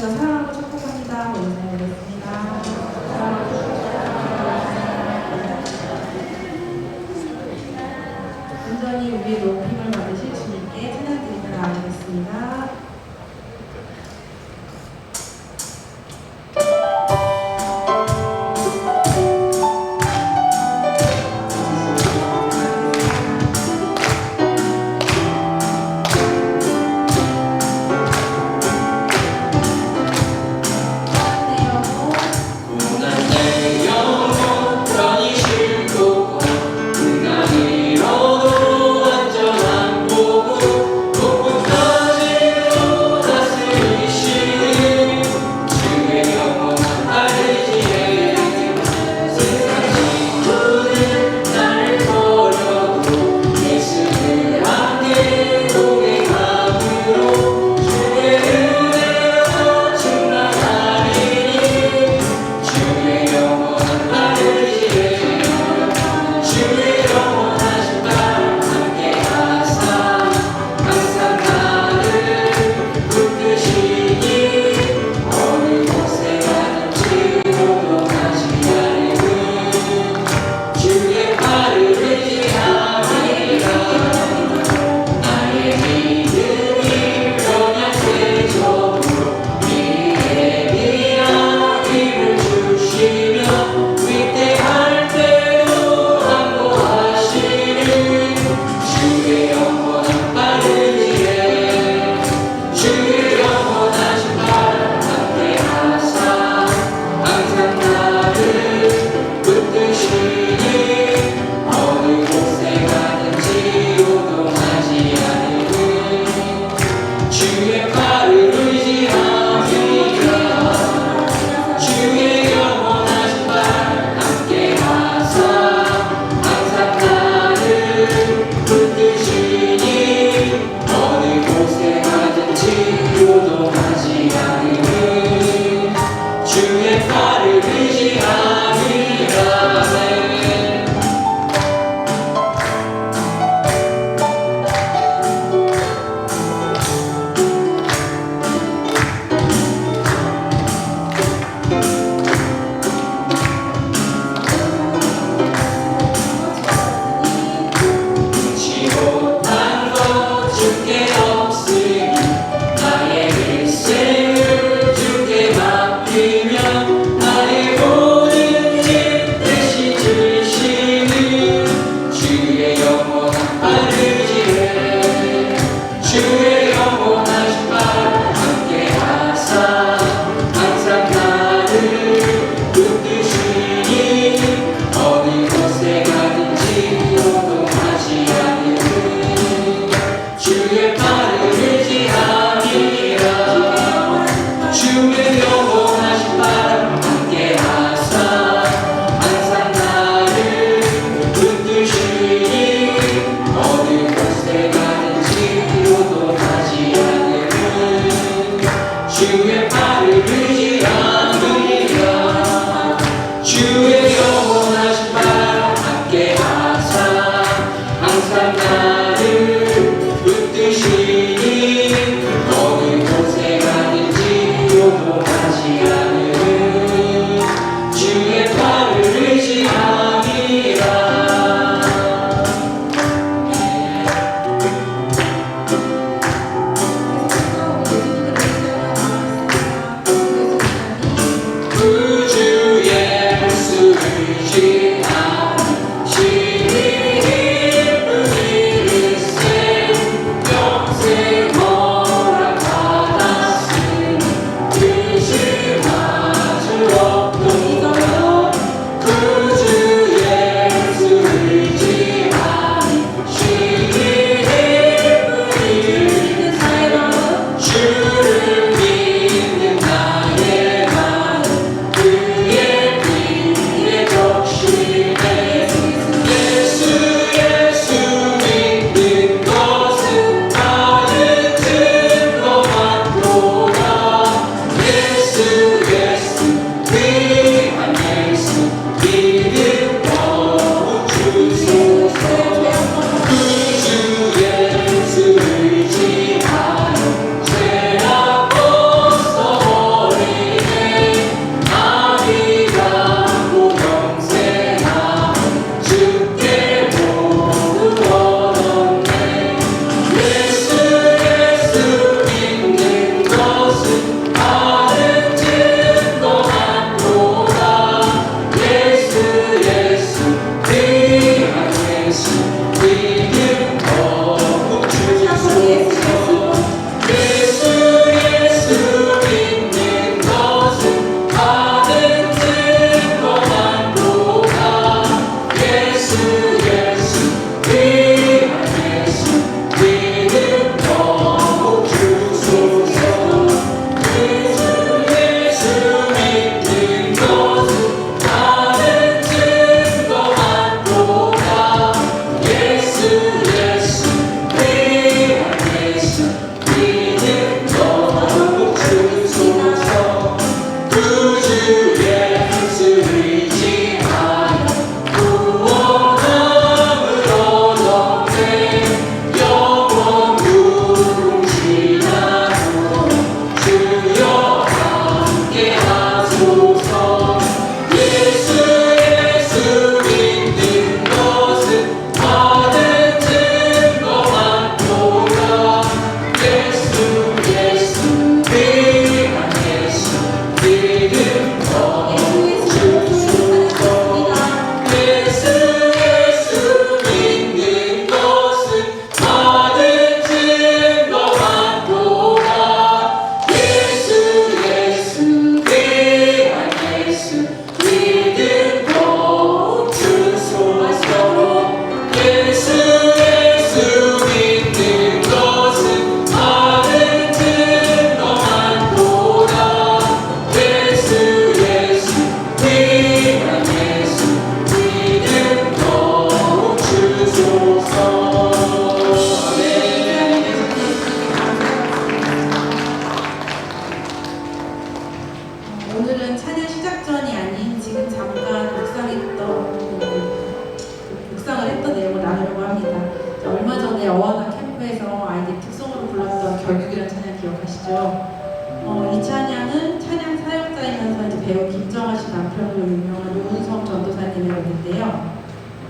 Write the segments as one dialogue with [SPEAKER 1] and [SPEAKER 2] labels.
[SPEAKER 1] 주여 사랑하고 축복합니다. 인사드리겠습니다. 온전히 우리의 높임을 받으실 주님께 찬양드리며 나아가겠습니다. 캠프에서 아이들 특성으로 불렀던 결국이라는 찬양 기억하시죠? 이 찬양은 찬양 사역자이면서 이제 배우 김정아 씨 남편으로 유명한 윤성 전도사님의 곡인데요.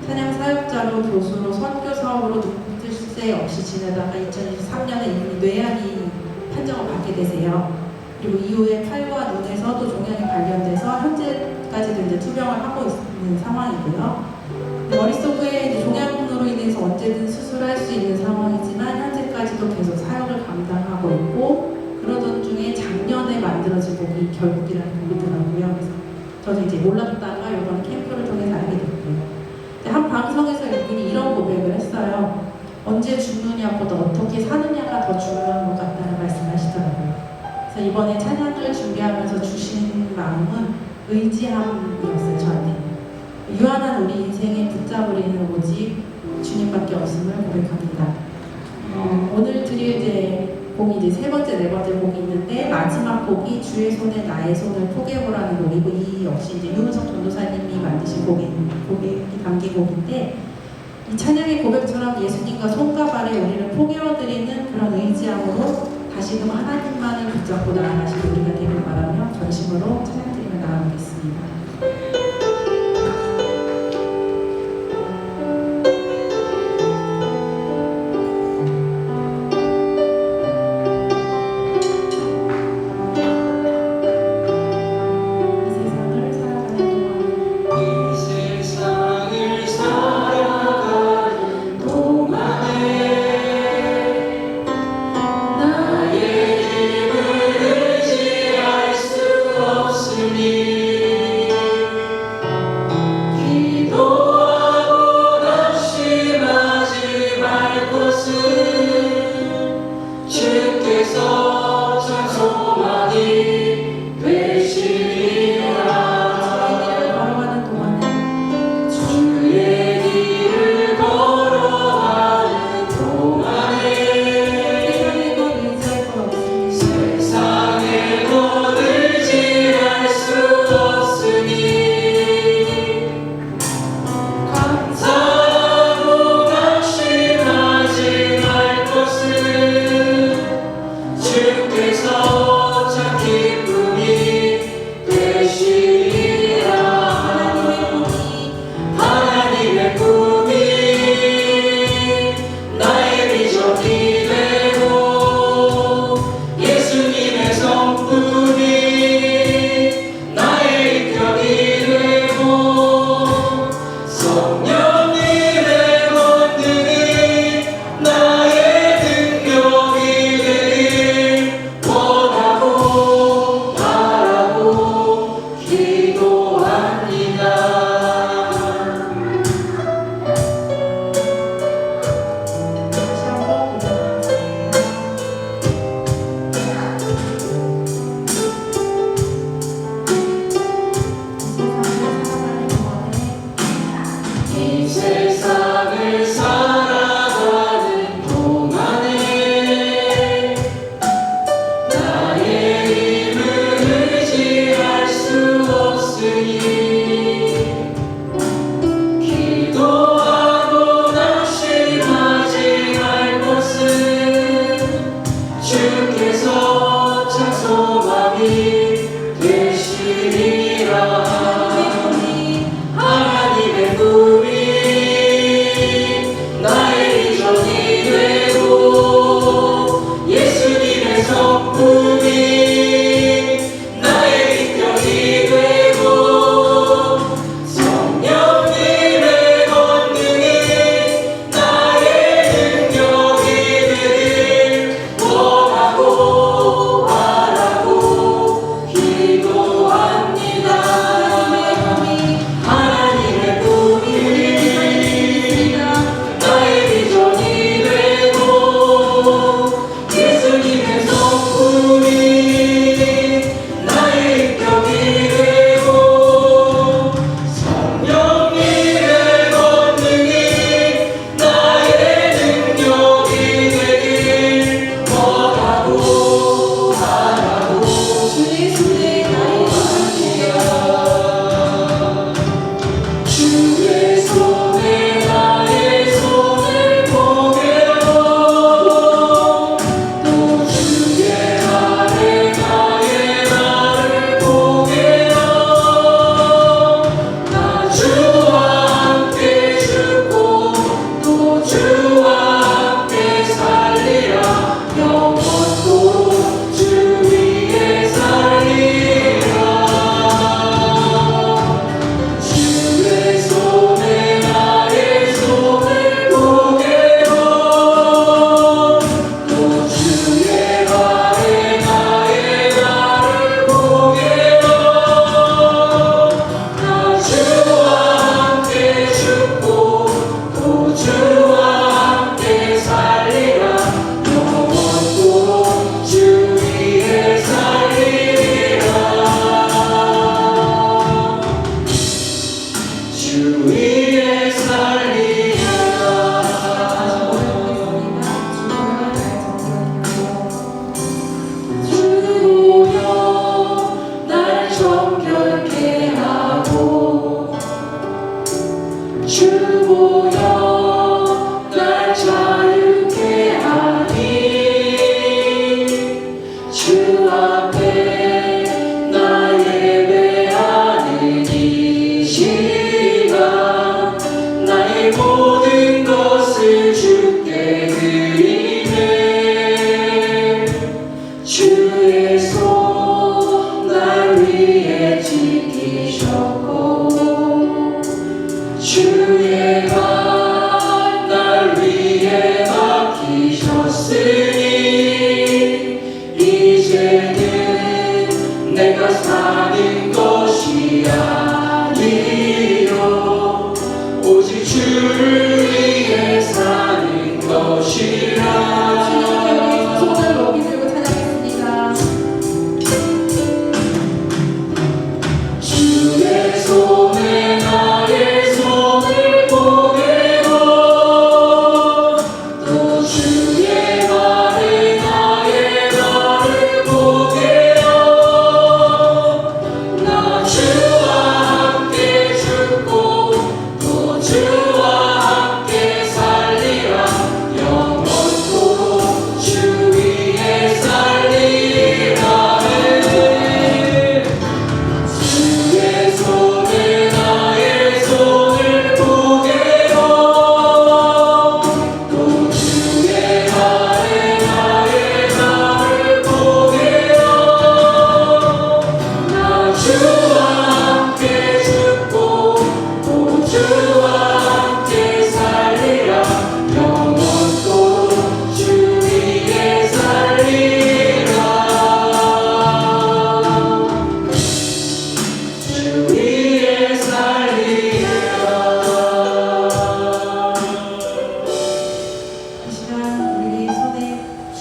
[SPEAKER 1] 찬양 사역자로 교수로 선교 사업으로 눈뜰 새 없이 지내다가 2023년에 이분이 뇌암이 판정을 받게 되세요. 그리고 이후에 팔과 눈에서 또 종양이 발견돼서 현재까지도 이제 투병을 하고 있는 상황이고요. 머릿속에 이제 종양으로 인해서 언제든 수술할 수 있는 상황이지만 현재까지도 계속 사역을 감당하고 있고, 그러던 중에 작년에 만들어진 곡이 결국이라는 곡이더라고요. 그래서 저도 이제 몰랐다가 이번 캠프를 통해서 알게 됐고요. 한 방송에서 이분이 이런 고백을 했어요. 언제 죽느냐보다 어떻게 사느냐가 더 중요한 것 같다는 말씀하시더라고요. 그래서 이번에 찬양을 준비하면서 주신 마음은 의지함이었어요, 저한테. 유한한 우리 인생에 붙잡을 이는 오직 주님밖에 없음을 고백합니다. 오늘 드릴 이제 곡이 이제 세 번째, 네 번째 곡이 있는데, 마지막 곡이 주의 손에 나의 손을 포개보라는 곡이고, 이 역시 이제 유은석 전도사님이 만드신 곡이 담긴 곡인데, 이 찬양의 고백처럼 예수님과 손과 발에 우리를 포개어드리는 그런 의지함으로 다시금 하나님만을 붙잡고 나아가시는 우리가 되길 바라며 전심으로 찬양드리며 나아가겠습니다.
[SPEAKER 2] 나의 힘을 의지할 수 없으니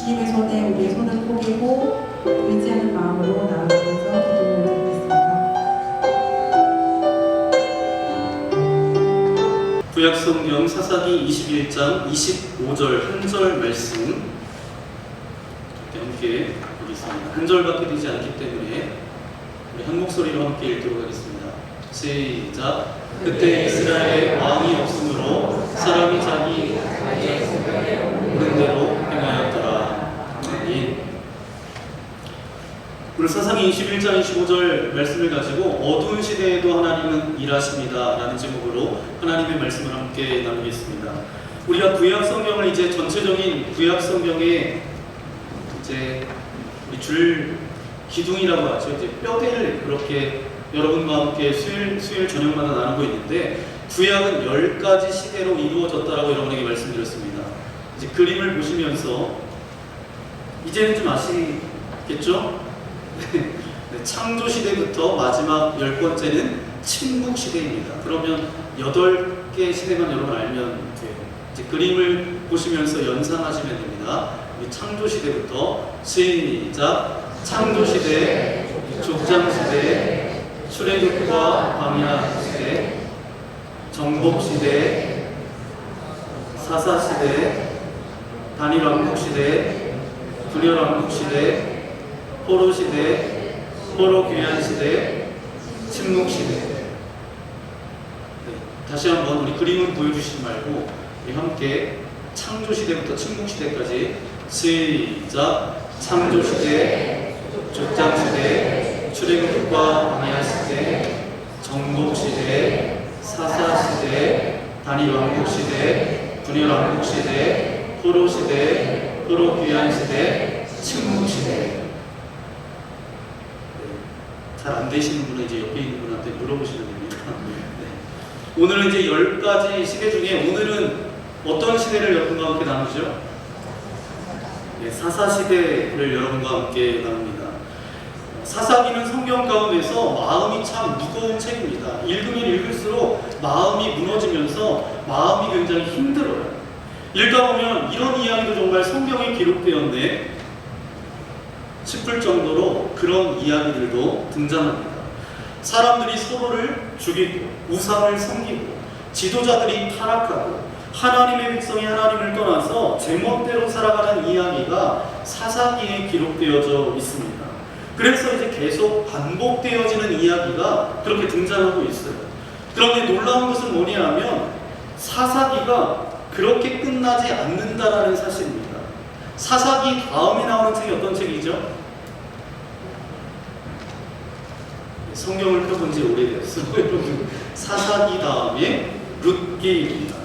[SPEAKER 1] 주님의 손에 우리의 손을 포개고 의지하는 마음으로 나아가면서 기도를 드리겠습니다.
[SPEAKER 2] 구약성경 사사기 21장 25절 한 절 말씀 함께 보겠습니다. 한 절밖에 되지 않기 때문에 우리 한 목소리로 함께 읽도록 하겠습니다. 시작. 그때 이스라엘에 왕이 없으므로 사람이 자기 옳은 대로 행하였더라. 아멘. 오늘 사사기 21장 25절 말씀을 가지고 어두운 시대에도 하나님은 일하십니다 라는 제목으로 하나님의 말씀을 함께 나누겠습니다. 우리가 구약 성경을 이제 전체적인 구약 성경의 이제 우리 줄 기둥이라고 하죠. 이제 뼈대를 그렇게 여러분과 함께 수요일 저녁마다 나누고 있는데 구약은 10가지 시대로 이루어졌다라고 여러분에게 말씀드렸습니다. 이제 그림을 보시면서 이제는 좀 아시겠죠? 네, 창조 시대부터 마지막 10번째는 침묵 시대입니다. 그러면 8개 시대만 여러분 알면 돼요. 이제 그림을 보시면서 연상하시면 됩니다. 창조 시대부터 시작. 창조 시대, 족장 시대, 출애굽과 광야 시대, 정복 시대, 사사 시대, 단일 왕국 시대, 분열 왕국 시대, 포로 시대, 포로 귀환 시대, 침묵 시대. 네, 다시 한번 우리 그림은 보여주시지 말고 우리 함께 창조 시대부터 침묵 시대까지 시작. 창조 시대, 족장 시대, 출애굽과 광야 시대, 정복 시대, 사사 시대, 단일 왕국 시대, 분열 왕국 시대, 포로 시대, 포로 귀환 시대, 침묵 시대. 잘 안 되시는 분은 이제 옆에 있는 분한테 물어보시면 됩니다. 네. 오늘은 이제 10가지 시대 중에 오늘은 어떤 시대를 여러분과 함께 나누죠? 네, 사사 시대를 여러분과 함께 나눕니다. 사사기는 성경 가운데서 마음이 참 무거운 책입니다. 읽으면 읽을수록 마음이 무너지면서 마음이 굉장히 힘들어요. 읽다 보면 이런 이야기도 정말 성경에 기록되었네 싶을 정도로 그런 이야기들도 등장합니다. 사람들이 서로를 죽이고 우상을 섬기고 지도자들이 타락하고 하나님의 백성이 하나님을 떠나서 제멋대로 살아가는 이야기가 사사기에 기록되어져 있습니다. 그래서 이제 계속 반복되어지는 이야기가 그렇게 등장하고 있어요. 그런데 놀라운 것은 뭐냐면 사사기가 그렇게 끝나지 않는다라는 사실입니다. 사사기 다음에 나오는 책이 어떤 책이죠? 성경을 펴본 지 오래됐어요. 여러분, 사사기 다음에 룻기입니다.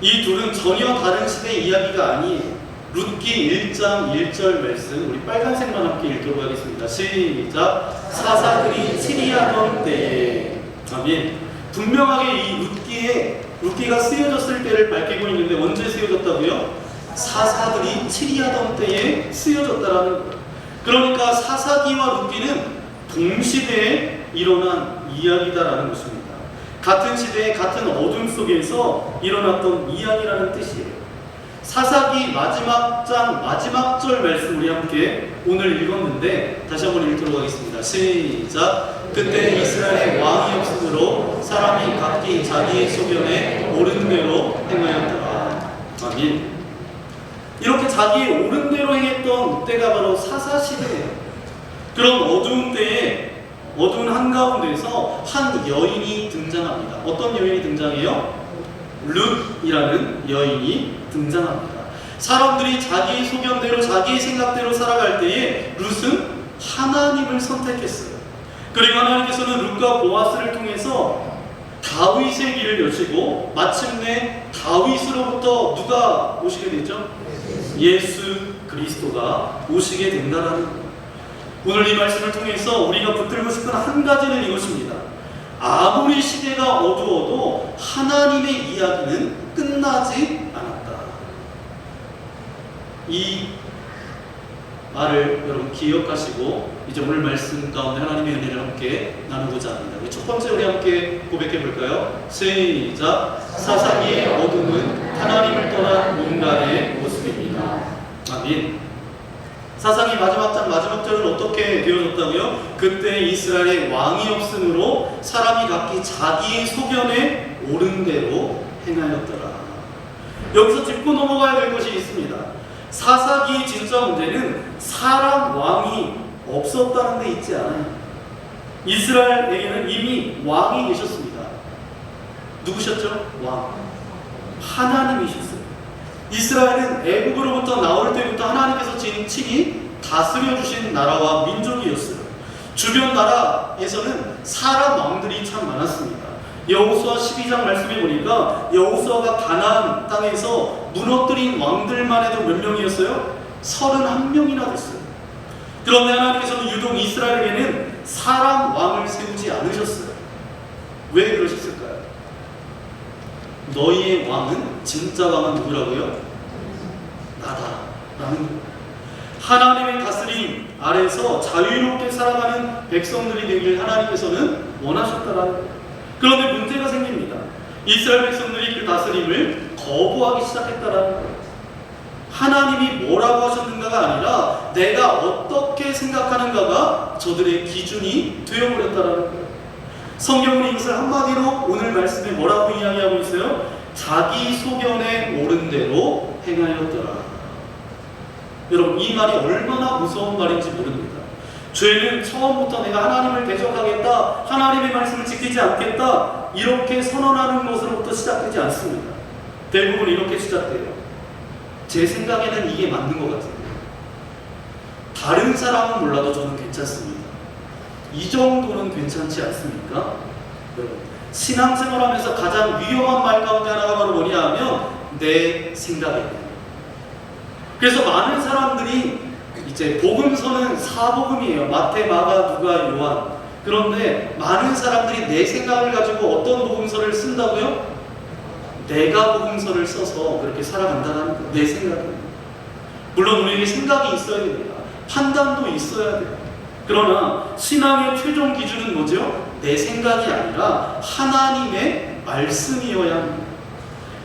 [SPEAKER 2] 이 둘은 전혀 다른 시대의 이야기가 아니에요. 룻기 1장 1절 말씀 우리 빨간색만 함께 읽도록 하겠습니다. 시작. 사사들이 치리하던 때에. 아멘. 분명하게 이 룻기가 쓰여졌을 때를 밝히고 있는데 언제 쓰여졌다고요? 사사들이 치리하던 때에 쓰여졌다라는 거예요. 그러니까 사사기와 룻기는 동시대에 일어난 이야기다라는 것입니다. 같은 시대에 같은 어둠 속에서 일어났던 이야기라는 뜻이에요. 사사기 마지막 장 마지막 절 말씀 우리 함께 오늘 읽었는데 다시 한번 읽도록 하겠습니다. 시작. 그때 이스라엘에 왕이 없으므로 사람이 각기 자기의 소견에 옳은 대로 행하였더라. 아멘. 이렇게 자기의 옳은 대로 행했던 때가 바로 사사시대예요. 그런 어두운 때에 어두운 한가운데서 한 여인이 등장합니다. 어떤 여인이 등장해요? 룻이라는 여인이 등장합니다. 사람들이 자기의 소견대로 자기의 생각대로 살아갈 때에 룻은 하나님을 선택했어요. 그리고 하나님께서는 룻과 보아스를 통해서 다윗의 길을 여시고 마침내 다윗으로부터 누가 오시게 되죠? 예수 그리스도가 오시게 된다라는 거예요. 오늘 이 말씀을 통해서 우리가 붙들고 싶은 한 가지는 이것입니다. 아무리 시대가 어두워도 하나님의 이야기는 끝나지 않았다. 이 말을 여러분 기억하시고 이제 오늘 말씀 가운데 하나님의 은혜를 함께 나누고자 합니다. 첫 번째 우리 함께 고백해 볼까요? 시작. 사사기의 어둠은 하나님을 떠난 인간의 모습이다.
[SPEAKER 3] 되리라.
[SPEAKER 2] 아멘. 사사기 마지막 장 마지막 절은 어떻게 되어졌다고요? 그때 이스라엘에 왕이 없으므로 사람이 각기 자기의 소견에 옳은 대로 행하였더라. 여기서 짚고 넘어가야 될 것이 있습니다. 사사기의 진짜 문제는 사람 왕이 없었다는 데 있지 않아요. 이스라엘에게는 이미 왕이 계셨습니다. 누구셨죠? 왕. 하나님이셨어요. 이스라엘은 애국으로부터 나올 때부터 하나님께서 친히 다스려 주신 나라와 민족이었어요. 주변 나라에서는 사람 왕들이 참 많았습니다. 여호수아 12장 말씀해 보니까 여호수아가 가나안 땅에서 무너뜨린 왕들만 해도 몇 명이었어요? 31명이나 됐어요. 그런데 하나님께서는 유독 이스라엘에게는 사람 왕을 세우지 않으셨어요. 왜 그러셨을까요? 너희의 왕은 진짜 왕은 누구라고요? 나다 라는 거예요. 하나님의 다스림 아래서 자유롭게 살아가는 백성들이 되길 하나님께서는 원하셨다라는 거예요. 그런데 문제가 생깁니다. 이스라엘 백성들이 그 다스림을 거부하기 시작했다라는 거예요. 하나님이 뭐라고 하셨는가가 아니라 내가 어떻게 생각하는가가 저들의 기준이 되어버렸다라는 거예요. 성경은 이것을 한마디로 오늘 말씀에 뭐라고 이야기하고 있어요? 자기 소견에 옳은 대로 행하였더라. 여러분, 이 말이 얼마나 무서운 말인지 모릅니다. 죄는 처음부터 내가 하나님을 대적하겠다, 하나님의 말씀을 지키지 않겠다 이렇게 선언하는 것으로부터 시작되지 않습니다. 대부분 이렇게 시작돼요. 제 생각에는 이게 맞는 것 같은데 다른 사람은 몰라도 저는 괜찮습니다. 이 정도는 괜찮지 않습니까? 여러분, 신앙생활하면서 가장 위험한 말 가운데 하나가 바로 뭐냐 하면 내 생각이에요. 그래서 많은 사람들이 이제 복음서는 사복음이에요. 마태, 마가, 누가, 요한. 그런데 많은 사람들이 내 생각을 가지고 어떤 복음서를 쓴다고요? 내가 복음서를 써서 그렇게 살아간다는 거예요. 내 생각은. 물론 우리에게 생각이 있어야 됩니다. 판단도 있어야 돼요. 그러나 신앙의 최종 기준은 뭐죠? 내 생각이 아니라 하나님의 말씀이어야 합니다.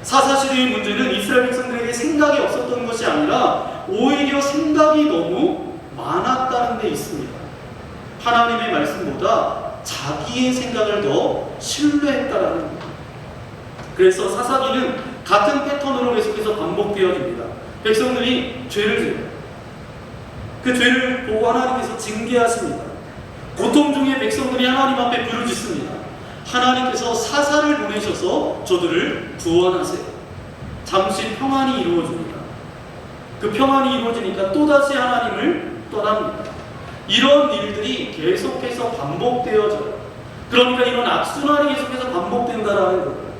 [SPEAKER 2] 사사시대의 문제는 이스라엘 백성들에게 생각이 없었던 것이 아니라 오히려 생각이 너무 많았다는 데 있습니다. 하나님의 말씀보다 자기의 생각을 더 신뢰했다라는 겁니다. 그래서 사사기는 같은 패턴으로 계속해서 반복되어집니다. 백성들이 죄를 지어요. 그 죄를 보고 하나님께서 징계하십니다. 고통 중에 백성들이 하나님 앞에 부르짖습니다. 하나님께서 사사를 보내셔서 저들을 구원하세요. 잠시 평안이 이루어집니다. 그 평안이 이루어지니까 또다시 하나님을 떠납니다. 이런 일들이 계속해서 반복되어져요. 그러니까 이런 악순환이 계속해서 반복된다라는 거예요.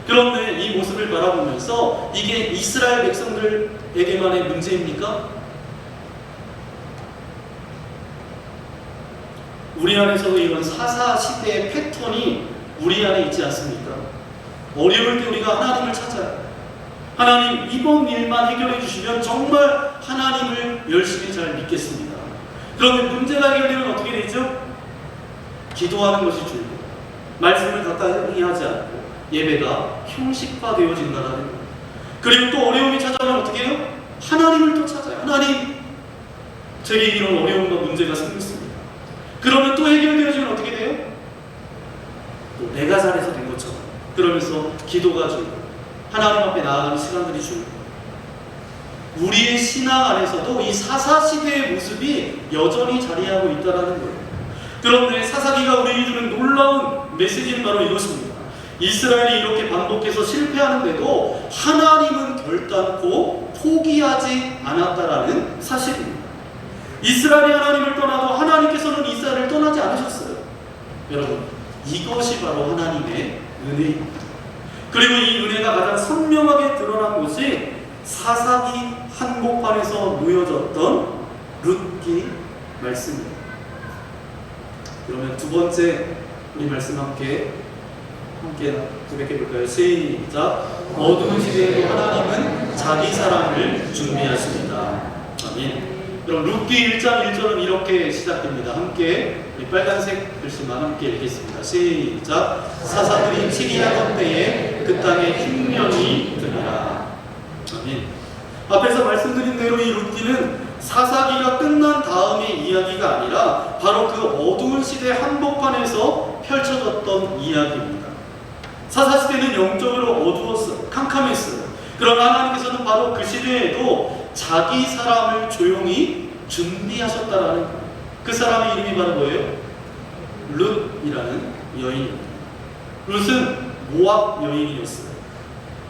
[SPEAKER 2] 그런데 이 모습을 바라보면서 이게 이스라엘 백성들에게만의 문제입니까? 우리 안에서도 이런 사사 시대의 패턴이 우리 안에 있지 않습니까? 어려울 때 우리가 하나님을 찾아요. 하나님, 이번 일만 해결해 주시면 정말 하나님을 열심히 잘 믿겠습니다. 그런데 문제가 해결되면 어떻게 되죠? 기도하는 것이 줄고 말씀을 가까이 하지 않고 예배가 형식화되어진다는 거예요. 그리고 또 어려움이 찾아오면 어떻게 해요? 하나님을 또 찾아요. 하나님, 제게 이런 어려움과 문제가 생겼습니다. 그러면 또 해결되어지면 어떻게 돼요? 또 내가 잘해서 된 것처럼 그러면서 기도가 줄고 하나님 앞에 나아가는 시간들이 줄고 우리의 신앙 안에서도 이 사사시대의 모습이 여전히 자리하고 있다는 거예요. 그런데 사사기가 우리에게 주는 놀라운 메시지는 바로 이것입니다. 이스라엘이 이렇게 반복해서 실패하는데도 하나님은 결단코 포기하지 않았다라는 사실입니다. 이스라엘이 하나님을 떠나도 하나님께서는 이스라엘을 떠나지 않으셨어요. 여러분, 이것이 바로 하나님의 은혜입니다. 그리고 이 은혜가 가장 선명하게 드러난 것이 사사기 한복판에서 놓여졌던 룻기 말씀입니다. 그러면 두 번째 우리 말씀 함께 고백해 볼까요? 시작. 어두운 시대에도 하나님은 자기 사람을 준비하십니다. 아멘. 그럼 룻기 1장 1절은 이렇게 시작됩니다. 함께 우리 빨간색 글씨만 함께 읽겠습니다. 시작. 사사들이 치리하던 때에 그 땅에 흉년이 드니라. 아멘. 앞에서 말씀드린 대로 이 룻기는 사사기가 끝난 다음의 이야기가 아니라 바로 그 어두운 시대 한복판에서 펼쳐졌던 이야기입니다. 사사시대는 영적으로 어두웠어요. 캄캄했어요. 그러나 하나님께서는 바로 그 시대에도 자기 사람을 조용히 준비하셨다라는 거예요. 그 사람의 이름이 바로 뭐예요? 룻이라는 여인입니다. 룻은 모압 여인이었어요.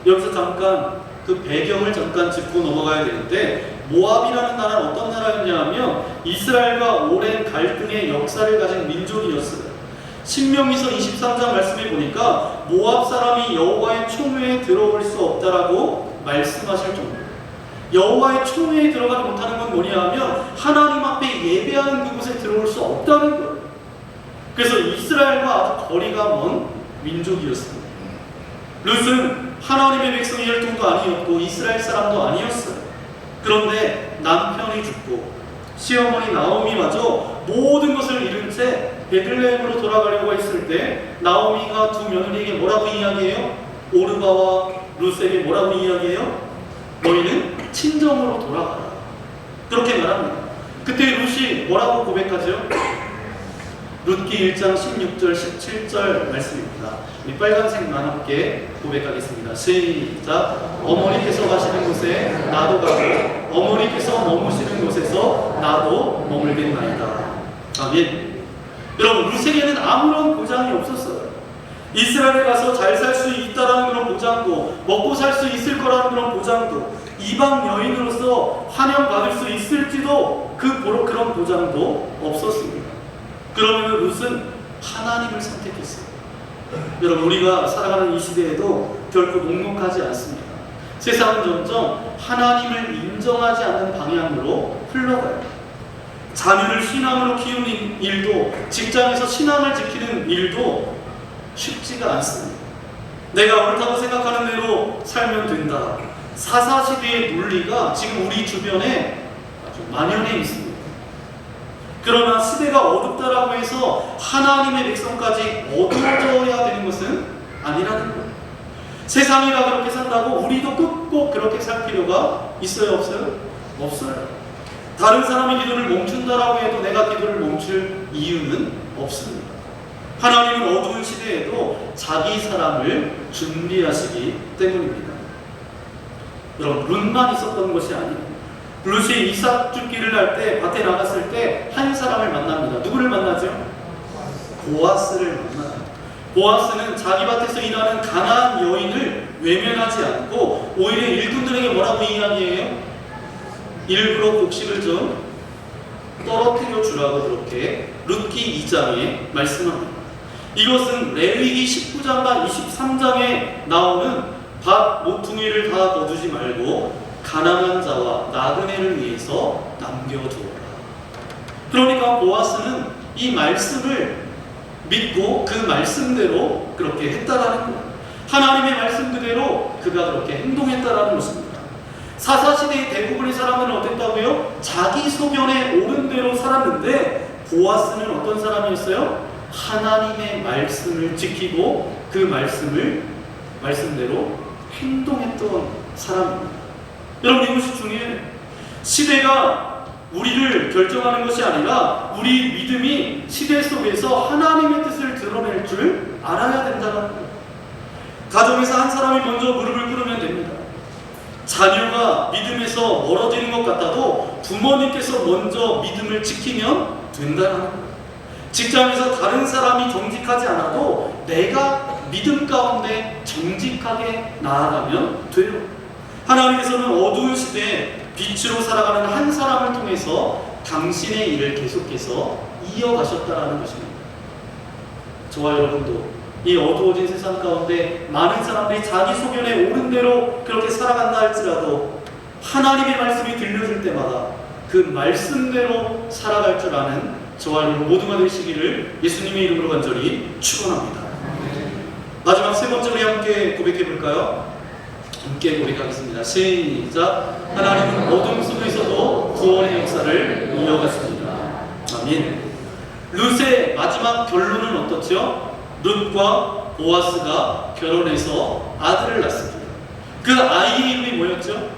[SPEAKER 2] 여기서 잠깐 그 배경을 잠깐 짚고 넘어가야 되는데, 모압이라는 나라는 어떤 나라였냐면 이스라엘과 오랜 갈등의 역사를 가진 민족이었어요. 신명기서 23장 말씀에 보니까 모압 사람이 여호와의 총회에 들어올 수 없다라고 말씀하실 정도예요. 여호와의 총회에 들어가지 못하는 건 뭐냐 하면 하나님 앞에 예배하는 그곳에 들어올 수 없다는 거예요. 그래서 이스라엘과 아주 거리가 먼 민족이었습니다. 룻은 하나님의 백성의 혈통도 아니었고 이스라엘 사람도 아니었어요. 그런데 남편이 죽고 시어머니 나오미마저 모든 것을 잃은 채 베들레헴으로 돌아가려고 했을 때 나오미가 두 며느리에게 뭐라고 이야기해요? 오르바와 룻에게 뭐라고 이야기해요? 너희는 친정으로 돌아가라. 그렇게 말합니다. 그때 룻이 뭐라고 고백하죠? 룻기 1장 16절 17절 말씀입니다. 이 빨간색만 함께 고백하겠습니다. 시작. 어머니께서 가시는 곳에 나도 가고 어머니께서 머무시는 곳에서 나도 머물겠나이다. 아멘. 여러분, 룻에게는 아무런 보장이 없었어요. 이스라엘에 가서 잘 살 수 있다라는 그런 보장도, 먹고 살 수 있을 거라는 그런 보장도, 이방 여인으로서 환영받을 수 있을지도 그런 보장도 없었습니다. 그러면 룻은 하나님을 선택했어요. 여러분, 우리가 살아가는 이 시대에도 결코 녹록하지 않습니다. 세상은 점점 하나님을 인정하지 않는 방향으로 흘러가요. 자녀를 신앙으로 키우는 일도, 직장에서 신앙을 지키는 일도 쉽지가 않습니다. 내가 옳다고 생각하는 대로 살면 된다. 사사시대의 논리가 지금 우리 주변에 아주 만연해 있습니다. 그러나 시대가 어둡다라고 해서 하나님의 백성까지 어두워져야 되는 것은 아니라는 거예요. 세상이가 그렇게 산다고 우리도 꼭 그렇게 살 필요가 있어요, 없어요? 없어요. 다른 사람이 기도를 멈춘다라고 해도 내가 기도를 멈출 이유는 없습니다. 하나님은 어두운 시대에도 자기 사람을 준비하시기 때문입니다. 여러분, 룻만 있었던 것이 아니에요. 룻이 이삭 줍기를 할 때 밭에 나갔을 때 한 사람을 만납니다. 누구를 만나죠? 보아스를 만나요. 보아스는 자기 밭에서 일하는 가나안 여인을 외면하지 않고 오히려 일꾼들에게 뭐라고 이야기해요? 일부러 곡식을 좀 떨어뜨려 주라고 그렇게 룻기 2장에 말씀합니다. 이것은 레위기 19장과 23장에 나오는 밭 모퉁이를 다 거두지 말고 가난한 자와 나그네를 위해서 남겨두어라. 그러니까 보아스는 이 말씀을 믿고 그 말씀대로 그렇게 했다라는 거예요. 하나님의 말씀 그대로 그가 그렇게 행동했다라는 것입니다. 사사시대의 대부분의 사람들은 어땠다고요? 자기 소견에 옳은 대로 살았는데 보아스는 어떤 사람이었어요? 하나님의 말씀을 지키고 그 말씀대로 행동했던 사람입니다. 여러분, 이것이 중요해요. 시대가 우리를 결정하는 것이 아니라 우리 믿음이 시대 속에서 하나님의 뜻을 드러낼 줄 알아야 된다는 거예요. 가정에서 한 사람이 먼저 무릎을 꿇으면 됩니다. 자녀가 믿음에서 멀어지는 것 같아도 부모님께서 먼저 믿음을 지키면 된다는 거예요. 직장에서 다른 사람이 정직하지 않아도 내가 믿음 가운데 정직하게 나아가면 돼요. 하나님께서는 어두운 시대에 빛으로 살아가는 한 사람을 통해서 당신의 일을 계속해서 이어가셨다는 것입니다. 저와 여러분도 이 어두워진 세상 가운데 많은 사람들이 자기 소견에 옳은 대로 그렇게 살아간다 할지라도 하나님의 말씀이 들려줄 때마다 그 말씀대로 살아갈 줄 아는 저와 여러분 모두가 되시기를 예수님의 이름으로 간절히 축원합니다. 마지막 세 번째 우리 함께 고백해 볼까요? 함께 고백하겠습니다. 시작. 하나님은 어둠 속에서도 구원의 역사를 이어가십니다. 아멘. 룻의 마지막 결론은 어떻죠? 룻과 보아스가 결혼해서 아들을 낳습니다. 그 아이의 이름이 뭐였죠?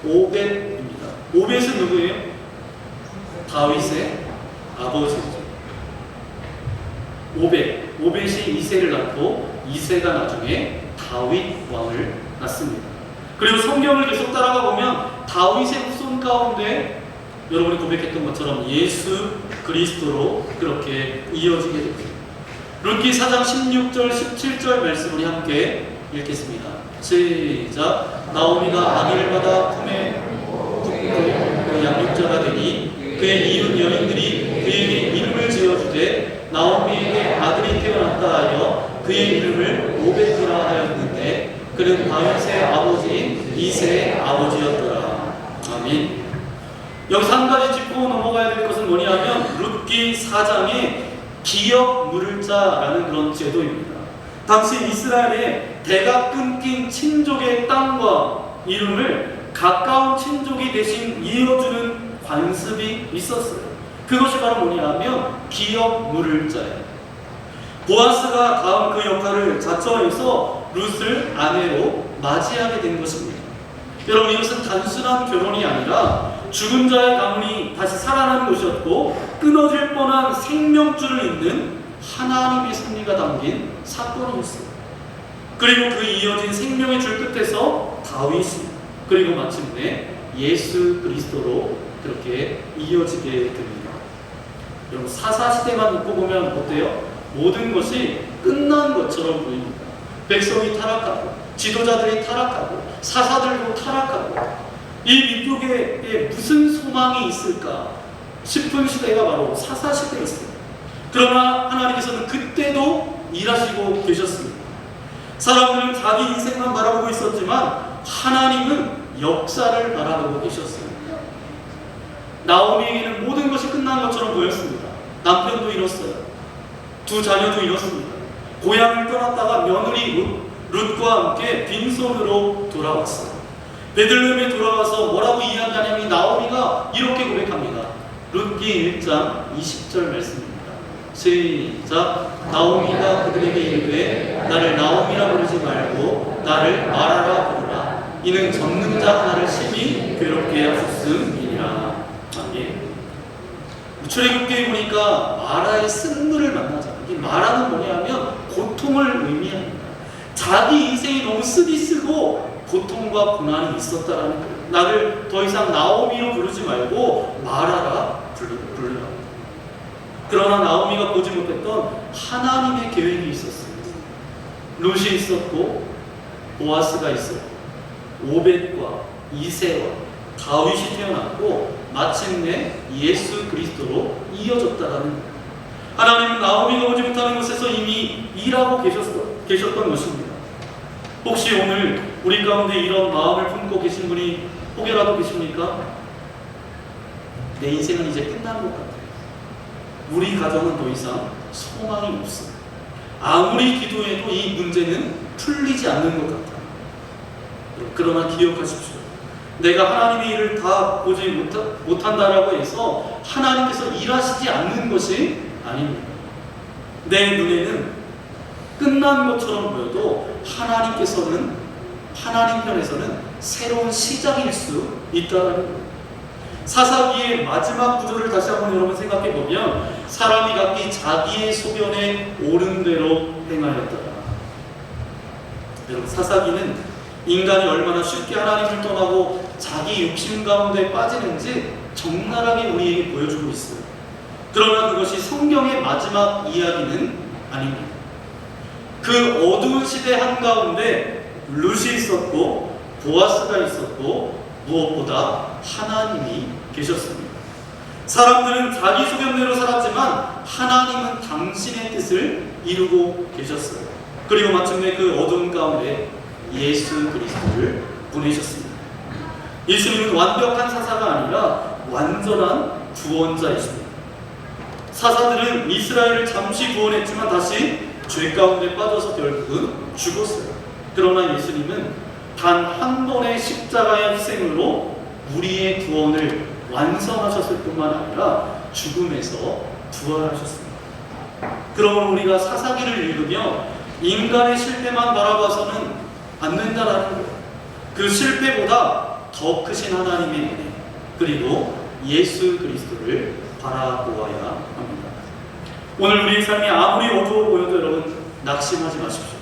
[SPEAKER 2] 오벳입니다. 오벳은 누구예요? 다윗의 아버지죠. 오벳이 이새를 낳고 이새가 나중에 다윗 왕을 낳습니다. 그리고 성경을 계속 따라가 보면 다윗의 후손 가운데 여러분이 고백했던 것처럼 예수 그리스도로 그렇게 이어지게 됩니다. 룻기 4장 16절 17절 말씀 우리 함께 읽겠습니다. 시작. 나오미가 아기를 받아 품에 붓고 그 양육자가 되니 그의 이웃 여인들이 그에게 이름을 지어주되 나오미에게 아들이 태어났다 하여 그의 이름을 오벳이라 하였는데 그는 다윗의 아버지인 이새의 아버지였더라. 아멘. 여기서 한 가지 짚고 넘어가야 될 것은 뭐냐면 룻기 4장에 기업 물을 자라는 그런 제도입니다. 당시 이스라엘에 대가 끊긴 친족의 땅과 이름을 가까운 친족이 대신 이어주는 관습이 있었어요. 그것이 바로 뭐냐면 기업 물을 자예요. 보아스가 다음 그 역할을 자처해서 룻을 아내로 맞이하게 된 것입니다. 여러분, 이것은 단순한 결혼이 아니라 죽은 자의 가문이 다시 살아나는 것이었고 끊어질 뻔한 생명줄을 잇는 하나님의 섭리가 담긴 사건이었어요. 그리고 그 이어진 생명의 줄 끝에서 다윗이 그리고 마침내 예수 그리스도로 그렇게 이어지게 됩니다. 여러분, 사사시대만 놓고 보면 어때요? 모든 것이 끝난 것처럼 보입니다. 백성이 타락하고 지도자들이 타락하고 사사들도 타락하고 이 민족에 무슨 소망이 있을까 싶은 시대가 바로 사사시대였습니다. 그러나 하나님께서는 그때도 일하시고 계셨습니다. 사람들은 자기 인생만 바라보고 있었지만 하나님은 역사를 바라보고 계셨습니다. 나오미에게는 모든 것이 끝난 것처럼 보였습니다. 남편도 잃었어요. 두 자녀도 잃었습니다. 고향을 떠났다가 며느리 룻과 함께 빈손으로 돌아왔어요. 베들레헴에 돌아와서 뭐라고 이야기하냐면 나오미가 이렇게 고백합니다. 룻기 1장 20절 말씀입니다. 시작. 나오미가 그들에게 이르되 나를 나오미라 부르지 말고 나를 마라라 부르라. 이는 전능자 하나를 심히 괴롭게 하셨음이니라. 아멘. 출애굽기에 보니까 마라의 쓴물을 만나잖아요. 이 마라는 뭐냐면 고통을 의미합니다. 자기 인생이 너무 쓰디쓰고 고통과 고난이 있었다라는 거예요. 나를 더 이상 나오미로 부르지 말고 마라라 부르라. 그러나 나오미가 보지 못했던 하나님의 계획이 있었어요. 룻이 있었고 보아스가 있었고 오벳과 이새와 다윗이 태어났고 마침내 예수 그리스도로 이어졌다라는 거예요. 하나님은 나오미가 오지 못하는 곳에서 이미 일하고 계셨던 것입니다. 혹시 오늘 우리 가운데 이런 마음을 품고 계신 분이 혹여라도 계십니까? 내 인생은 이제 끝난 것 같아요. 우리 가정은 더 이상 소망이 없어요. 아무리 기도해도 이 문제는 풀리지 않는 것 같아요. 그러나 기억하십시오. 내가 하나님의 일을 다 보지 못한다라고 해서 하나님께서 일하시지 않는 것이 아닙니다. 내 눈에는 끝난 것처럼 보여도 하나님 편에서는 새로운 시작일 수 있다는 거예요. 사사기의 마지막 구절을 다시 한번 여러분 생각해 보면 사람이 각기 자기의 소견에 옳은 대로 행하였더라. 여러분, 사사기는 인간이 얼마나 쉽게 하나님을 떠나고 자기 욕심 가운데 빠지는지 적나라하게 우리에게 보여주고 있어요. 그러나 그것이 성경의 마지막 이야기는 아닙니다. 그 어두운 시대 한가운데 룻이 있었고 보아스가 있었고 무엇보다 하나님이 계셨습니다. 사람들은 자기 소견대로 살았지만 하나님은 당신의 뜻을 이루고 계셨어요. 그리고 마침내 그 어두운 가운데 예수 그리스도를 보내셨습니다. 예수님은 완벽한 사사가 아니라 완전한 구원자이십니다. 사사들은 이스라엘을 잠시 구원했지만 다시 죄 가운데 빠져서 결국은 죽었어요. 그러나 예수님은 단 한 번의 십자가의 희생으로 우리의 구원을 완성하셨을 뿐만 아니라 죽음에서 부활하셨습니다. 그러면 우리가 사사기를 읽으며 인간의 실패만 바라봐서는 안 된다라는 거예요. 그 실패보다 더 크신 하나님의 은혜, 그리고 예수 그리스도를 바라보아야 합니다. 오늘 우리의 삶이 아무리 어두워 보여도 여러분 낙심하지 마십시오.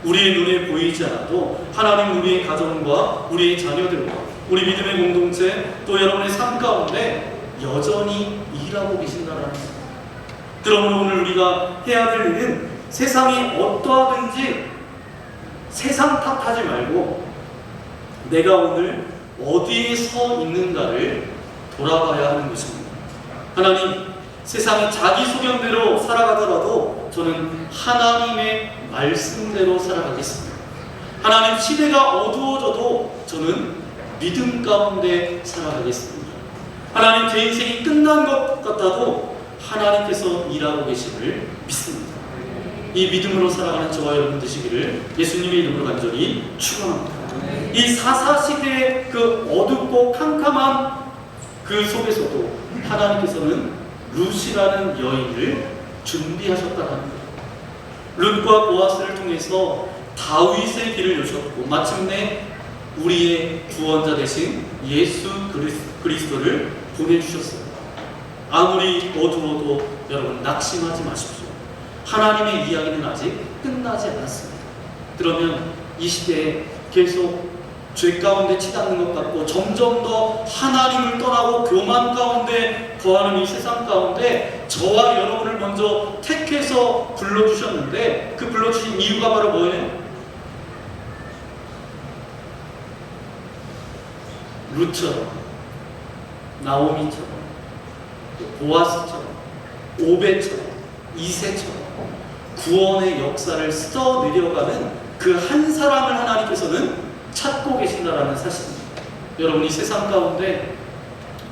[SPEAKER 2] 우리의 눈에 보이지 않아도 하나님 우리의 가정과 우리의 자녀들과 우리 믿음의 공동체 또 여러분의 삶 가운데 여전히 일하고 계신다는 것. 그러므로 오늘 우리가 해야 될 일은 세상이 어떠하든지 세상 탓하지 말고 내가 오늘 어디에 서 있는가를 돌아봐야 하는 것입니다. 하나님, 세상이 자기 소견대로 살아가더라도 저는 하나님의 말씀대로 살아가겠습니다. 하나님, 시대가 어두워져도 저는 믿음 가운데 살아가겠습니다. 하나님, 제 인생이 끝난 것 같아도 하나님께서 일하고 계심을 믿습니다. 이 믿음으로 살아가는 저와 여러분 되시기를 예수님의 이름으로 간절히 축원합니다. 이 사사시대의 그 어둡고 캄캄한 그 속에서도 하나님께서는 룻이라는 여인을 준비하셨다는 거예요. 룻과 보아스를 통해서 다윗의 길을 여셨고 마침내 우리의 구원자 되신 예수 그리스도를 보내주셨어요. 아무리 어두워도 여러분 낙심하지 마십시오. 하나님의 이야기는 아직 끝나지 않았습니다. 그러면 이 시대에 계속 죄 가운데 치닫는 것 같고 점점 더 하나님을 떠나고 교만 가운데 거하는 이 세상 가운데 저와 여러분을 먼저 택해서 불러주셨는데 그 불러주신 이유가 바로 뭐예요? 룻처럼, 나오미처럼, 보아스처럼, 오벳처럼, 이새처럼 구원의 역사를 써내려가는 그 한 사람을 하나님께서는 찾고 계신다라는 사실입니다. 여러분, 이 세상 가운데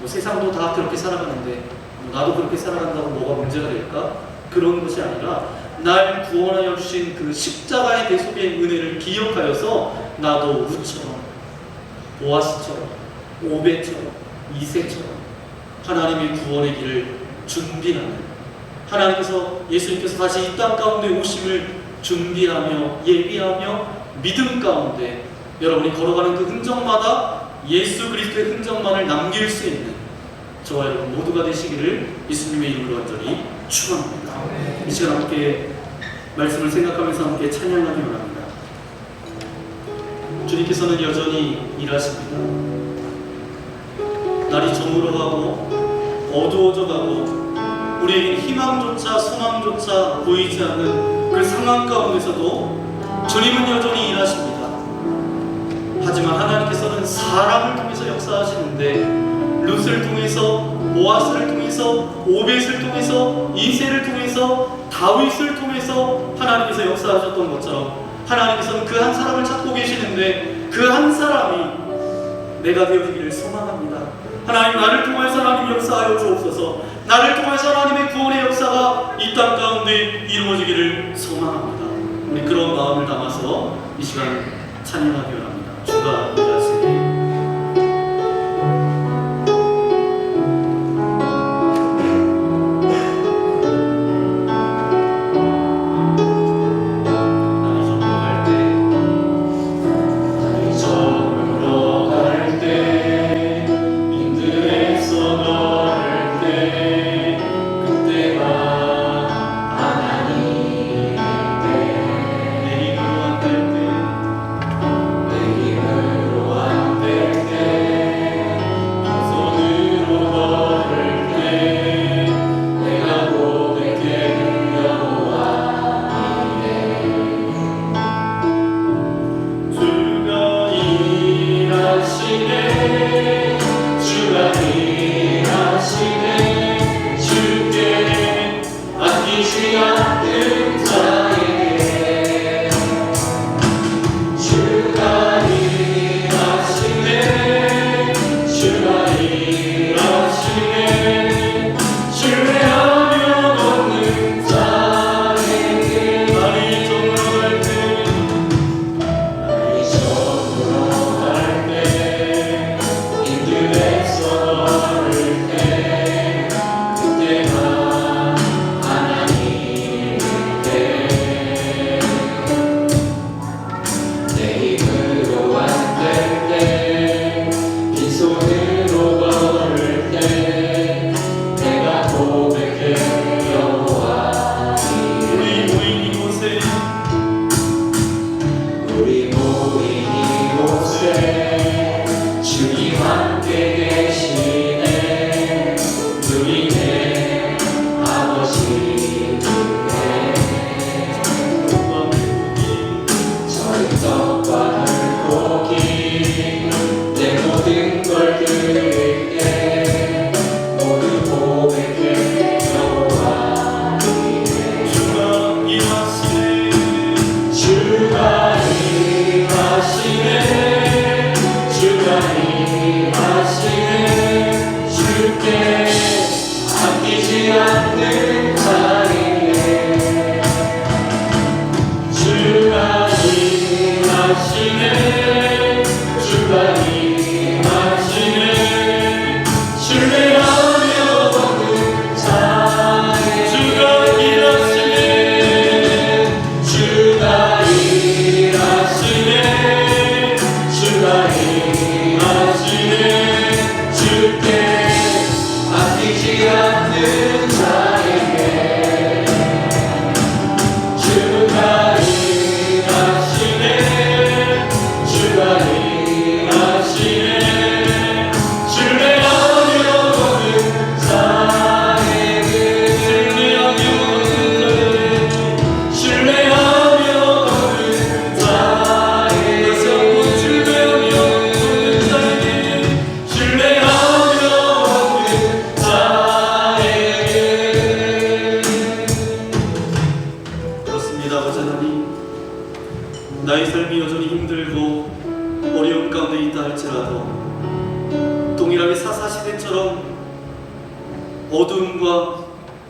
[SPEAKER 2] 세상도 다 그렇게 살아가는데 나도 그렇게 살아간다고 뭐가 문제가 될까? 그런 것이 아니라 날 구원하여 주신 그 십자가의 대속의 은혜를 기억하여서 나도 룻처럼, 보아스처럼, 오벳처럼, 이새처럼 하나님의 구원의 길을 준비하는, 하나님께서 예수님께서 다시 이 땅 가운데 오심을 준비하며 예비하며 믿음 가운데 여러분이 걸어가는 그 흔적마다 예수 그리스도의 흔적만을 남길 수 있는 저와 여러분 모두가 되시기를 예수님의 이름으로 간절히 축원합니다. 이 시간 함께 말씀을 생각하면서 함께 찬양하기 원합니다. 주님께서는 여전히 일하십니다. 날이 저물어가고 어두워져 가고 우리에게 희망조차 소망조차 보이지 않는 그 상황 가운데서도 주님은 여전히 일하십니다. 하지만 하나님께서는 사람을 통해서 역사하시는데 룻을 통해서, 보아스를 통해서, 오벳을 통해서, 이새를 통해서, 다윗을 통해서 하나님께서 역사하셨던 것처럼 하나님께서는 그 한 사람을 찾고 계시는데 그 한 사람이 내가 되어지기를 소망합니다. 하나님, 나를 통해서 하나님 역사하여 주옵소서. 나를 통해서 하나님의 구원의 역사가 이 땅 가운데 이루어지기를 소망합니다. 우리 그런 마음을 담아서 이 시간 찬양하기 원합니다. 주가 일하시니
[SPEAKER 3] 내 힘으로 손으로 걸을 때 내가 고백해 여호와
[SPEAKER 2] 우리 모인 이곳에
[SPEAKER 3] 우리 모인 이곳에 주님 함께 계시네 누리네 아버지네 저희 떡과 물고기 내 모든 걸 드릴게 모두 고백해 여호와
[SPEAKER 2] 주가 일하시네
[SPEAKER 3] 주가 일하시네 주가 일하시네 주께 아끼지 않는 자에게 주가 일하시네 주가 일하시네 신뢰하며 걷는 자에게
[SPEAKER 2] 주가 일하시네
[SPEAKER 3] 주가 일하시네 주가 일하시네 주께 아끼지 않는 자에게 주가 일하시네 주가 일하시네 신뢰하며 걷는 자에게 신뢰하며 걷는 자에게 신뢰하며 걷는 자에게
[SPEAKER 2] 그렇습니다. 아버지 하나님, 나의 삶이 여전히 힘들고 어려운 가운데 있다 할지라도 동일하게 사사시대처럼 어둠과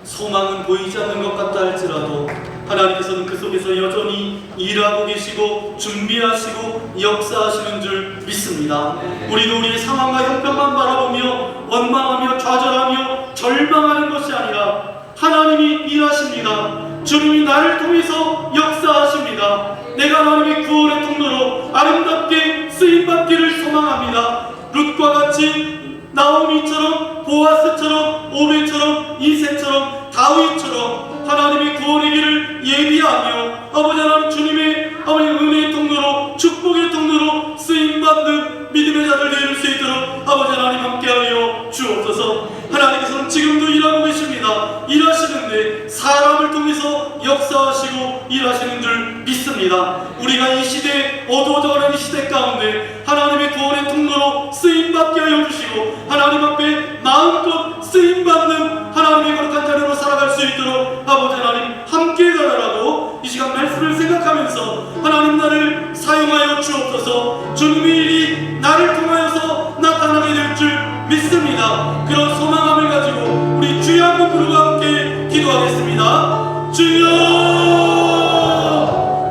[SPEAKER 2] 소망은 보이지 않는 것 같다 할지라도 하나님께서는 그 속에서 여전히 일하고 계시고 준비하시고 역사하시는 줄 믿습니다. 우리도 우리의 상황과 형편만 바라보며 원망하며 좌절하며 절망하는 것이 아니라 하나님이 일하십니다. 주님이 나를 통해서 역사하십니다. 내가 하나님의 구원의 통로로 아름답게 쓰임받기를 소망합니다. 룻과 같이 나오미처럼 보아스처럼 오베처럼 이새처럼 다윗처럼 하나님의 구원의 길을 예비하며 아버지 하나님 주님의 아버지 은혜의 통로로 축복의 통로로 쓰임받는 믿음의 자들 되어줄 수 있도록 아버지 하나님 함께하여 주옵소서. 하나님께서는 지금도 일하고 계십니다. 일하시는데 사람을 통해서 역사하시고 일하시는 줄 믿습니다. 우리가 이 시대에 어두워져가는 이 시대 가운데 하나님의 구원의 통로로 쓰임받게 하여 주시고 하나님 앞에 마음껏 쓰임받는 하나님의 거룩한 자녀로 살아갈 수 있도록 아버지 하나님 함께 해달라고 이 시간 말씀을 생각하면서 하나님 나를 사용하여 주옵소서. 주님의 일이 나를 통하여서 나타나게 될 줄 믿습니다. 그런 소망함을 가지고 우리 주여 한번 부르고 함께 기도하겠습니다. 주여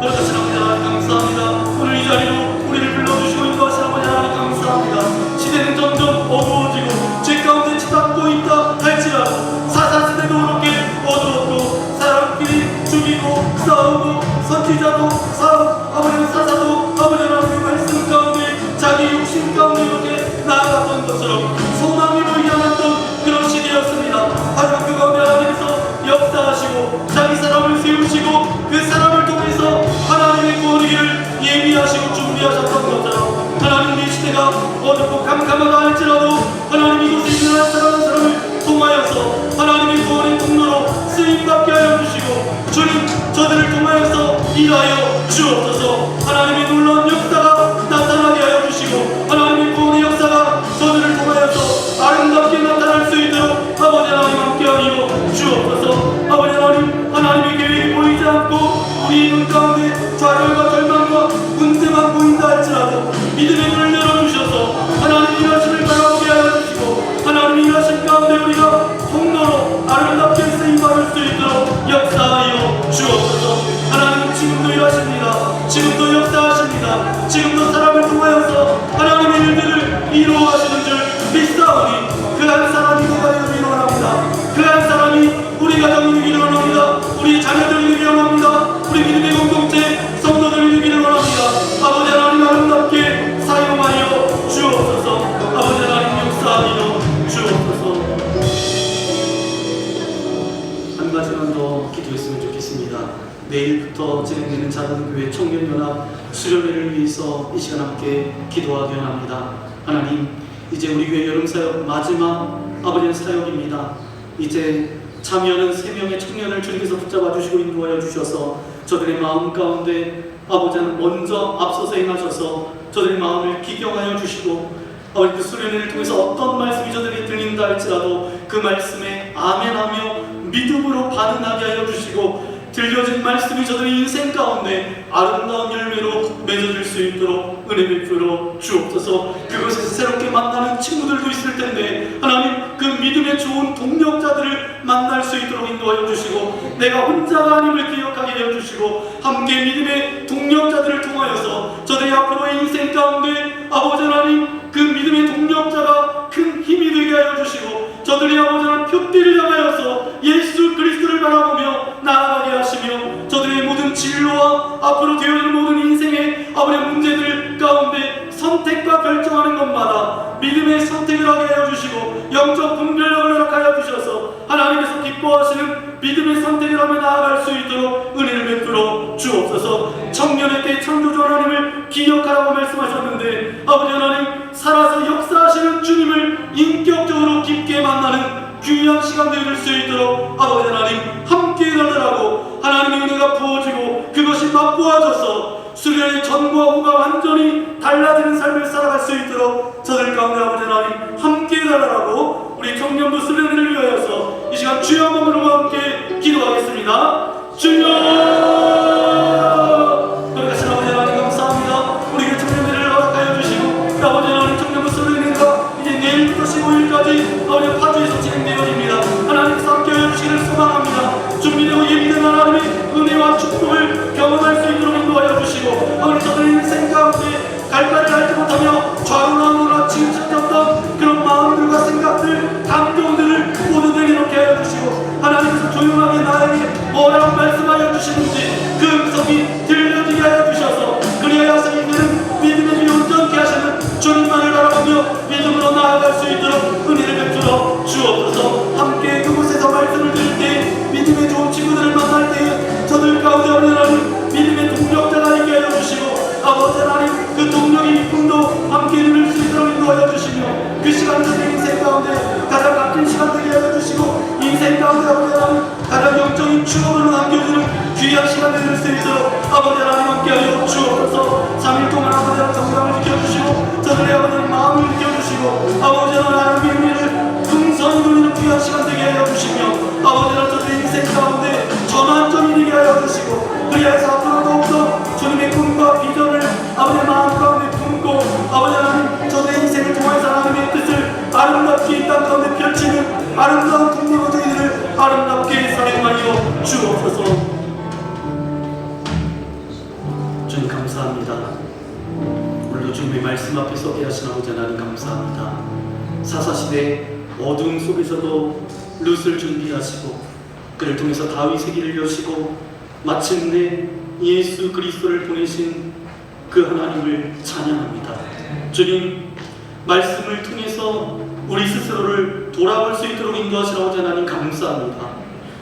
[SPEAKER 2] 그렇듯이 하나님 감사합니다. 오늘 이 자리로 우리를 불러주시고 인도하시는 아버지 하나님 감사합니다. 시대는 점점 어두워지고 죄 가운데 치닫고 있다 할지라도 사사시대도 그렇게 어두웠고 사람끼리 죽이고 싸우고 선지자도 싸우고 아버지 사사도 아버지 하나님의 말씀 가운데 자기 욕심 가운데 이렇게 나아갔던 것처럼 소망이 보이지 않았던 그런 시대였습니다. 하지만 그 가운데 하나님께서 역사하시고 자기 사람을 세우시고 그 사람을 통해서 하나님의 구원의 길을 예비하시고 준비하셨던 것처럼 하나님 이 시대가 어둡고 캄캄하다 할지라도 하나님 이곳에 있는 한 사람 한 사람을 통하여서 하나님의 구원의 통로로 쓰임받게 하여 주시고 주님 저들을 통하여서 일하여 주옵소서. 하나님의 놀라운 역사가 나타나게 하여 주시고 하나님의 구원의 역사가 저들을 통하여서 아름답게 나타날 수 있도록 아버지 하나님 함께하여 주옵소서. 아버지 하나님 하나님의 계획이 보이지 않고 우리의 눈 가운데 좌절과 절망과 문제만 보인다 할지라도 믿음의 눈을 열어주셔서 하나님 일하심을 바라보게 하여 주시고 하나님 일하심 가운데 우리가 통로로 아름답게 쓰임받을 수 있도록 역사하여 주옵소서. 하나님 지금도 일하십니다. 지금도 역사하십니다. 지금도 사람을 통하여서 하나님의 일들을 이루어하시는 줄 믿사오니 그 한 사람이 누가 되기를 원합니다. 그 한 사람이 우리 가정이 되기를 원합니다. 우리 자녀들이 되기를 원합니다. 우리 믿음의 공동체 성도들이 되기를 원합니다. 아버지 하나님 아름답게 사용하여 주옵소서. 아버지 하나님 내일부터 진행되는 작은교회 청년연합 수련회를 위해서 이 시간 함께 기도하기 원합니다. 하나님, 이제 우리 교회 여름사역 마지막 아버지의 사역입니다. 이제 참여하는 3명의 청년을 주님께서 붙잡아 주시고 인도하여 주셔서 저들의 마음 가운데 아버지는 먼저 앞서서 행하셔서 저들의 마음을 기경하여 주시고 아버지 그 수련회를 통해서 어떤 말씀이 저들에게 들린다 할지라도 그 말씀에 아멘하며 믿음으로 반응하게 하여 주시고 들려진 말씀이 저들의 인생 가운데 아름다운 열매로 맺어질 수 있도록 은혜 베풀어 주옵소서. 그것에서 새롭게 만나는 친구들도 있을 텐데 하나님 그 믿음의 좋은 동력자들을 만날 수 있도록 인도하여 주시고 내가 혼자가 아님을 기억하게 하여 주시고 함께 믿음의 동력자들을 통하여서 저들의 앞으로의 인생 가운데 아버지 하나님 그 믿음의 동력자가 큰 힘이 되게 하여 주시고 저들이 아버지 하나님 표띠를 향하여서 예수 그리스도를 바라보며 나아가게 하시며 저들의 모든 진로와 앞으로 되어질 모든 인생의 아버지의 문제들 가운데 선택과 결정하는 것마다 믿음의 선택을 하게 하여 주시고 영적 분별력을 허락하여 주셔서 하나님께서 기뻐하시는 믿음의 선택을 하며 나아갈 수 있도록 은혜를 베풀어 주옵소서. 청년의 때 창조주 하나님을 기억하라고 말씀하셨는데 아버지 하나님 살아서 역사하시는 주님을 인격적으로 깊게 만나는 귀한 시간 되어질 수 있도록 아버지 하나님 함께 가더라고 하나님의 은혜가 부어지고 그것이 맛보아져서 수련의 전과 후가 완전히 달라지는 삶을 살아갈 수 있도록 저들 가운데 아버지 하나님 함께 달라고 우리 청년부 수련회를 위하여서 이 시간 주여 한 번으로 함께 기도하겠습니다. 주여 거룩하신 아버지 하나님 감사합니다. 우리에게 청년회를 허락하여 주시고 아버지 하나님 청년부 수련회가 이제 내일부터 15일까지 아버지 파주에서 진행되어집니다. 하나님께서 함께하여 주시기를 소망합니다. 준비되고 예비된 하나님의 은혜와 축복을 경험할 수 있도록 인도하여 주시고 아버지 저들의 인생 가운데 갈바를 알지 못하며 좌우나무나 치우쳤던 그런 마음들과 생각들 감정들을 모두 내려놓게 하여 주시고 하나님께서 조용하게 나에게 뭐라고 말씀하여 주시는지 그 음성이 들려지게 하여 주셔서 그리하여서 이제는 믿음의 길 온전케 하시는 주님만을 바라보며 믿음으로 나아갈 수 있도록 은혜를 베풀어 주옵소서. 함께 그곳에서 말씀을 들을 때 믿음의 좋은 친구들을 만날 때 저들 가운데 하나님 믿음의 동력자가 있게 하여 주시고 아버지 하나님 그 동력의 기쁨도 함께 누릴 수 있도록 인도하여 주시며 그 시간들의 인생 가운데 가장 값진 시간 되게 하여 주시고 인생 가운데 아버지 하나님 가장 영적인 추억으로 남겨주는 귀한 시간 되실 수 있도록 아버지 하나님 함께 하여 주옵소서. 3일 동안 아버지 하나님 정당을 지켜주시고 저들의 아버지 하나님 마음을 지켜주시고 아버지 하나님 의미를 풍성히 누리는 귀한 시간 되게 하여 주시며 아버지 하나님 저들의 인생 가운데 전환점이 되게 하여 주시고 그리하여서 앞으로 더욱더 주님의 꿈과 비전을 아버지의 마음 가운데 품고 아버지 하나님 저들의 인생을 통해서 하나님의 뜻을 아름답게 이 땅 가운데 펼치는 아름다운 국민의 저희들을 아름답게 사용하여 주옵소서. 주님 감사합니다. 오늘도 주님의 말씀 앞에 서게 하신 아버지 하나님 감사합니다. 사사시대 어두움 속에서도 룻을 준비하시고 그를 통해서 다윗의 길을 여시고 마침내 예수 그리스도를 보내신 그 하나님을 찬양합니다. 주님 말씀을 통해서 우리 스스로를 돌아볼 수 있도록 인도하시는 아버지 하나님 감사합니다.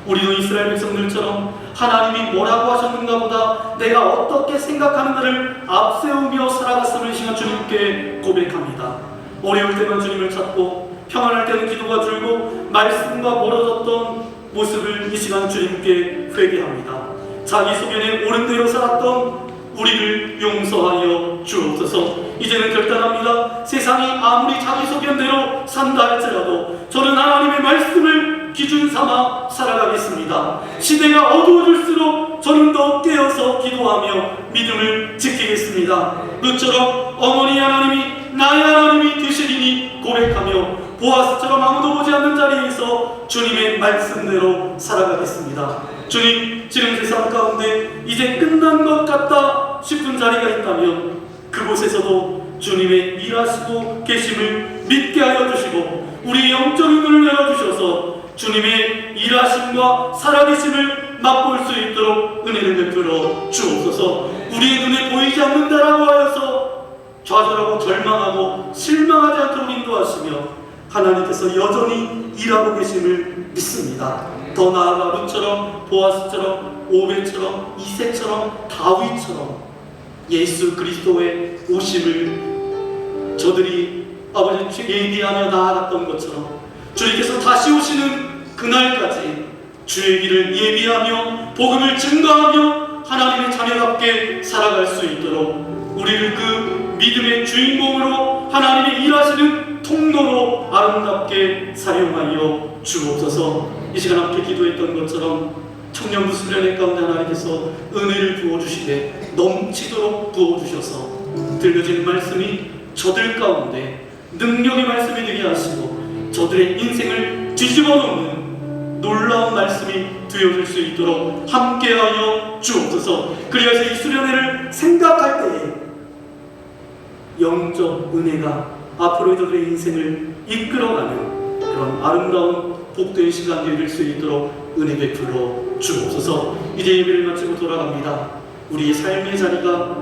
[SPEAKER 2] 우리도 이스라엘 백성들처럼 하나님이 뭐라고 하셨는가 보다 내가 어떻게 생각하는가를 앞세우며 살아갔음을 이 시간 주님께 고백합니다. 어려울 때만 주님을 찾고 평안할 때는 기도가 줄고 말씀과 멀어졌던 모습을 이 시간 주님께 회개합니다. 자기 소견에 옳은 대로 살았던 우리를 용서하여 주옵소서. 이제는 결단합니다. 세상이 아무리 자기 소견대로 산다 할지라도 저는 하나님의 말씀을 기준 삼아 살아가겠습니다. 시대가 어두워질수록 저는 더 깨어서 기도하며 믿음을 지키겠습니다. 룻처럼 어머니 하나님이 나의 하나님이 되시리니 고백하며 보아스처럼 아무도 보지 않는 자리에서 주님의 말씀대로 살아가겠습니다. 주님, 지금 세상 가운데 이제 끝난 것 같다 싶은 자리가 있다면 그곳에서도 주님의 일하시고 계심을 믿게 하여 주시고 우리 영적인 눈을 열어주셔서 주님의 일하심과 살아계심을 맛볼 수 있도록 은혜를 베풀어 주옵소서. 우리의 눈에 보이지 않는다라고 하여서 좌절하고 절망하고 실망하지 않도록 인도하시며 하나님께서 여전히 일하고 계심을 믿습니다. 더 나아가 룻처럼, 보아스처럼, 오벳처럼, 이새처럼, 다윗처럼 예수 그리스도의 오심을 저들이 아버지 예비하며 나아갔던 것처럼 주님께서 다시 오시는 그날까지 주의 길을 예비하며 복음을 증거하며 하나님의 자녀답게 살아갈 수 있도록 우리를 그 믿음의 주인공으로 하나님의 일하시는 통로로 아름답게 사용하여 주옵소서. 이 시간 함께 기도했던 것처럼 청년부 수련회 가운데 하나님께서 은혜를 부어주시되 넘치도록 부어주셔서 들려진 말씀이 저들 가운데 능력의 말씀이 되게 하시고 저들의 인생을 뒤집어 놓는 놀라운 말씀이 되어질 수 있도록 함께하여 주옵소서. 그리하여 이 수련회를 생각할 때에 영적 은혜가 앞으로 저들의 인생을 이끌어가는 그런 아름다운 복된 시간이 될 수 있도록 은혜 베풀어 주옵소서. 이제 예배를 마치고 돌아갑니다. 우리의 삶의 자리가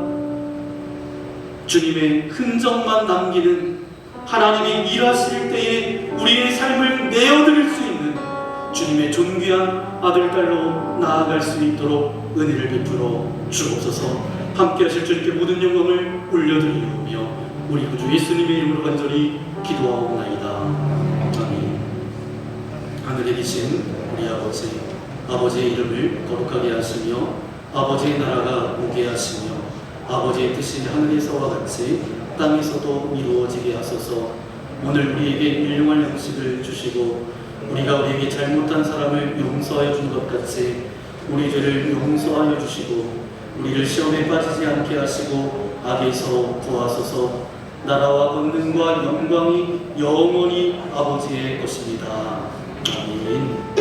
[SPEAKER 2] 주님의 흔적만 남기는 하나님이 일하실 때에 우리의 삶을 내어드릴 수 있는 주님의 존귀한 아들, 딸로 나아갈 수 있도록 은혜를 베풀어 주옵소서. 함께 하실 주님께 모든 영광을 올려드리오며 우리 구주 예수님의 이름으로 간절히 기도하옵나이다. 아멘. 하늘에 계신 우리 아버지, 아버지의 이름을 거룩하게 하시며 아버지의 나라가 오게 하시며 아버지의 뜻이 하늘에서와 같이 땅에서도 이루어지게 하소서. 오늘 우리에게 일용할 양식을 주시고 우리가 우리에게 잘못한 사람을 용서하여 준 것 같이 우리 죄를 용서하여 주시고 우리를 시험에 빠지지 않게 하시고 악에서 구하소서. 나라와 권능과 영광이 영원히 아버지의 것입니다. 아멘.